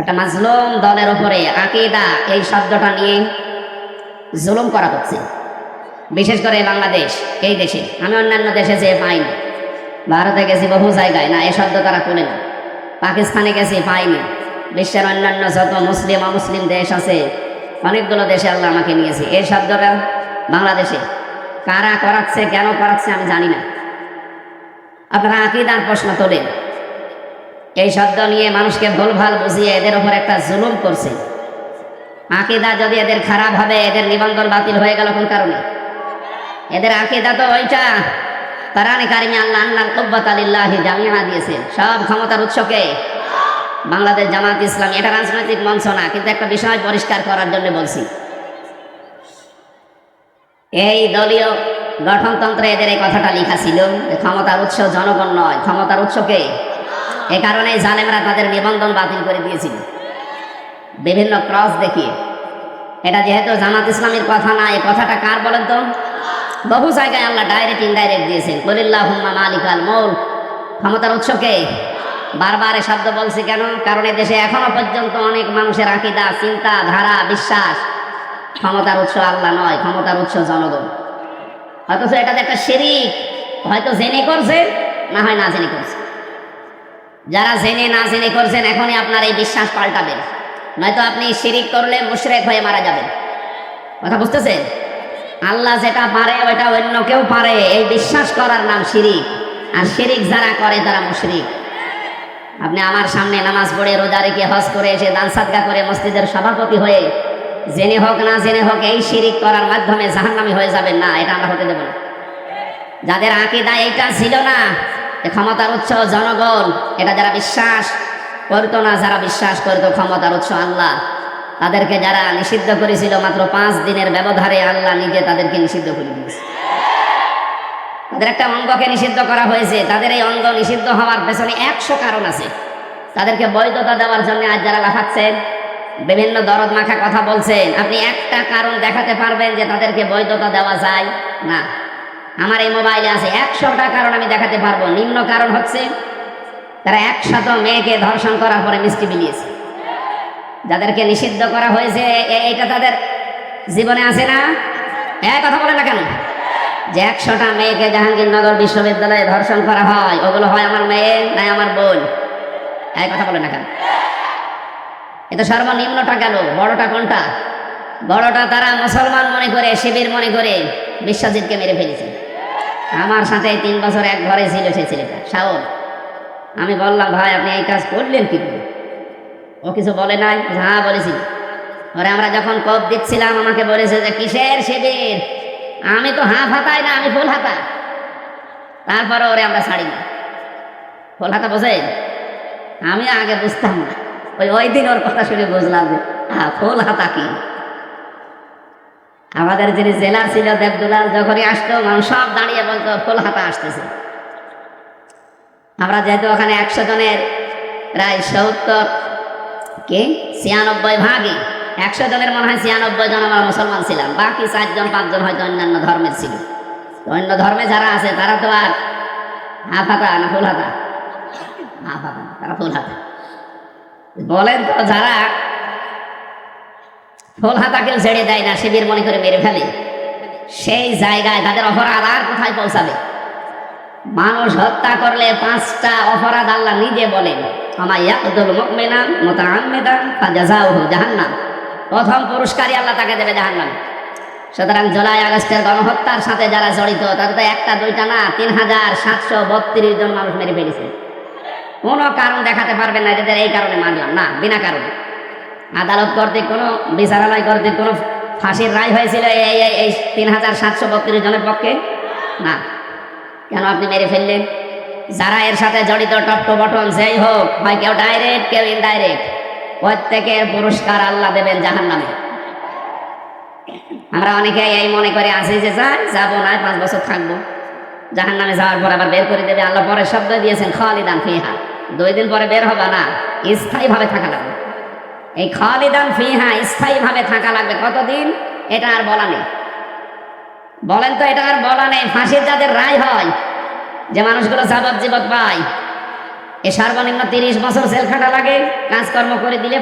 একটা মাজলুম দলের উপরে আকীদা এই শব্দটা নিয়ে জুলুম করা হচ্ছে, বিশেষ করে বাংলাদেশ এই দেশে। আমি অন্যান্য দেশে যেয়ে পাইনি, ভারতে গেছি বহু জায়গায়, না এই শব্দ তারা তোলে না। পাকিস্তানে গেছি, পাইনি। বিশ্বের অন্যান্য যত মুসলিম অমুসলিম দেশ আছে, অনেকগুলো দেশে আল্লাহ আমাকে নিয়েছে। এই শব্দটা বাংলাদেশে কারা করাচ্ছে, কেন করাচ্ছে আমি জানি না। আপনারা আকীদার প্রশ্ন তোলেন, এই শব্দ নিয়ে মানুষকে ভুলভাল বুঝিয়ে এদের ওপর একটা জুলুম করছে। আকীদা যদি এদের খারাপ হবে, এদের নিবন্ধন বাতিল হয়ে গেল কোন কারণে? এদের আকীদা তো ওইটা, কোরআনে কারিমে আল্লাহ আন্নাল কুব্বাতা লিল্লাহি জামিআ দিয়েছেন। সব ক্ষমতার উৎসকে বাংলাদেশ জামাত ইসলামী, এটা রাজনৈতিক মঞ্চ না, কিন্তু একটা বিষয় পরিষ্কার করার জন্য বলছি। এই দলীয় গঠনতন্ত্রে এদের এই কথাটা লেখা ছিল যে ক্ষমতার উৎস জনগণ নয়, ক্ষমতার উৎসকে। এ কারণে জালেমরা তাদের নিবন্ধন বাতিল করে দিয়েছিল বিভিন্ন ক্রস দেখিয়ে। এটা যেহেতু জামাত ইসলামীর কথা না, এই কথাটা কার বলেন তো? বহু জায়গায় আল্লাহ ডাইরেক্ট ইনডাইরেক্ট দিয়েছেন, কুলিল্লাহুম্মা মালিকাল মুলক, ক্ষমতার উৎসকে। বারবার এই শব্দ বলছি কেন? কারণ এই দেশে এখনো পর্যন্ত অনেক মানুষের আকীদা, চিন্তা ধারা, বিশ্বাস ক্ষমতার উৎস আল্লাহ নয়, ক্ষমতার উৎস জনগণ। অথচ এটা একটা শিরিক, হয়তো জেনে করছে, না হয় না জেনে করছে। যারা জেনে না জেনে করছেন, এখনই আপনার এই বিশ্বাস পাল্টাবেন, নয়তো আপনি শিরিক করলে মুশরিক হয়ে মারা যাবেন। কথা বুঝতেছেন? আল্লাহ যেটা পারে ওইটা অন্য কেউ পারে, এই বিশ্বাস করার নাম শিরিক। আর শিরিক যারা করে তারা মুশরিক। আপনি আমার সামনে নামাজ পড়ে, রোজা রেখে, হজ করে এসে, দান সাদকা করে, মসজিদের সভাপতি হয়ে জেনে হোক না জেনে হোক এই শিরিক করার মাধ্যমে জাহান্নামী হয়ে যাবেন না, এটা আমরা হতে দেব না। যাদের আকীদা এইটা ছিল না, ক্ষমতার উৎস জনগণ, এটা যারা বিশ্বাস করতো না, যারা বিশ্বাস করতো ক্ষমতার উৎস আল্লাহ, তাদেরকে যারা নিষিদ্ধ করেছিল মাত্র 5 দিনের ব্যবধানে আল্লাহ নিজে তাদেরকে নিষিদ্ধ করে দিয়েছে। তাদের একটা অঙ্গকে নিষিদ্ধ করা হয়েছে। তাদের এই অঙ্গ নিষিদ্ধ হওয়ার পেছনে 100 কারণ আছে। তাদেরকে বৈধতা দেওয়ার জন্য আজ যারা লাফাচ্ছেন, বিভিন্ন দরদ মাখা কথা বলছেন, আপনি একটা কারণ দেখাতে পারবেন যে তাদেরকে বৈধতা দেওয়া যায় না? আমার এই মোবাইলে আছে 100টা কারণ আমি দেখাতে পারবো। নিম্ন কারণ হচ্ছে তারা 100 মেয়েকে ধর্ষণ করার পরে মিষ্টি বিলিয়েছে। যাদেরকে নিষিদ্ধ করা হয়েছে এইটা তাদের জীবনে আছে না? কথা বলে না কেন? যে 100টা মেয়েকে জাহাঙ্গীরনগর বিশ্ববিদ্যালয়ে ধর্ষণ করা হয়, ওগুলো হয় আমার মেয়ে নাই আমার বোন। কথা বলে না কেন? এটা সর্বনিম্নটা গেল। বড়টা কোনটা? বড়টা তারা মুসলমান মনে করে, শিবির মনে করে বিশ্বজিৎকে মেরে ফেলেছে। আমার সাথে 3 বছর এক ঘরে ছিল সেই ছেলেটা, শাওন। আমি বললাম, ভাই আপনি এই কাজ করলেন কি? ও কিছু বলে নাই। হ্যাঁ বলেছি। ওরে আমরা যখন কোপ দিচ্ছিলাম আমাকে বলেছে যে কিসের শিবির? আমি তো হাফ হাতাই না, আমি ফুল হাতা। তারপরে ওরে আমরা ছাড়ি না। ফুল হাতা বোঝে? আমি আগে বুঝতাম না, ওই দিন ওর কথা শুনে বুঝলাম যে ফুল হাতা কি। আমাদের যিনি জেলার ছিল দেবদুলাল, যখনই আসতো মানুষ সব দাঁড়িয়ে বলতো ফুল হাতা আসতেছে। আমরা যেহেতু ওখানে 100 জনের প্রায় 96 ভাগই, 100 জনের মনে হয় 96 জন আমরা মুসলমান ছিলাম, বাকি 4-5 জন হয়তো অন্যান্য ধর্মের ছিল। অন্য ধর্মে যারা আছে তারা তো আর হাফ হাতা না ফুল হাতা? হাফ হাতা, তারা ফুল হাতা। বলেন তো, যারা ফুল হাতাকেও ছেড়ে দেয় না, শিবির মনে করে মেরে ফেলে, সেই জায়গায় তাদের অপরাধ আর কোথায় পৌঁছাবে? মানুষ হত্যা করলে 5টা অপরাধ আল্লাহ নিজে বলেন, প্রথম পুরস্কারই আল্লাহ তাকে দেবে জাহান্নাম। সুতরাং জুলাই আগস্টের গণহত্যার সাথে যারা জড়িত, তাদের তো 1টা 2টা না, 3732 জন মানুষ মেরে ফেলেছে। কোনো কারণ দেখাতে পারবেন না এদের এই কারণে মারলাম না, বিনা কারণে। আদালত কর্তৃক কোনো, বিচারালয় কর্তৃক কোনো ফাঁসির রায় হয়েছিল এই 3732 জনের পক্ষে না। কেন আপনি মেরে ফেললেন? যারা এর সাথে জড়িত, টপ টু বটম যেই হোক, হয় কেউ ডাইরেক্ট কেউ ইনডাইরেক্ট, প্রত্যেকের পুরস্কার আল্লাহ দেবেন জাহান্নামে। আমরা অনেকে এই মনে করে আসি যে যাবো না, 5 বছর থাকবো, জাহান্নামে যাওয়ার পর আবার বের করে দেবে আল্লাহ। পরে শব্দ দিয়েছেন খালিদান ফিহা, 2 দিন পরে বের হবে না, স্থায়ীভাবে থাকা লাগবে। এই খালিদান ফিহা, স্থায়ীভাবে থাকা লাগবে। কতদিন এটা আর বলা নেই। বলেন তো, এটা আর বলা নেই। ফাঁসির যাদের রায় হয়, যে মানুষগুলো যাবজ্জীবন পায়, এ সর্বনিম্ন 30 বছর জেল খাটা লাগে কাজকর্ম করে দিলে।